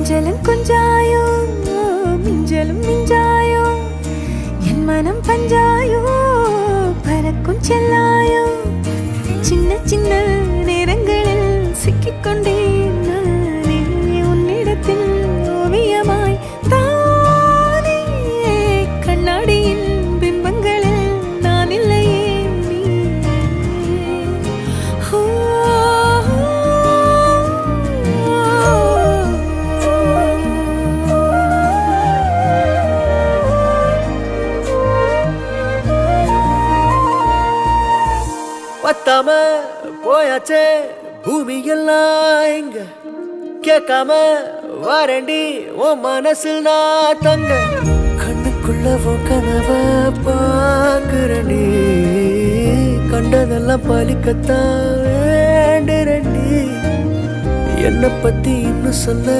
கொஞ்சலும் கொஞ்சாயோ மிஞ்சலும் மிஞ்சாயோ என் மனம் பஞ்சாயோ பறக்கும் செல்லாயோ சின்ன சின்ன நேரங்களில் சிக்கிக்கொண்டேன் நானே உன்னிடத்தில் ஓவியமாய் தானே கண்ணாடியின் பிம்பங்களில் நான் இல்லையே நீ பத்தாம போயாச்சே பூமி எல்லாம் இங்க கேட்காம வாரண்டி உன் மனசில் நான் தங்க கண்ணுக்குள்ள உன் கனவ பாக்குறண்டி கண்டதெல்லாம் பலிக்கத்தான் வேண்டுறண்டி என்னை பத்தி இன்னும் சொல்ல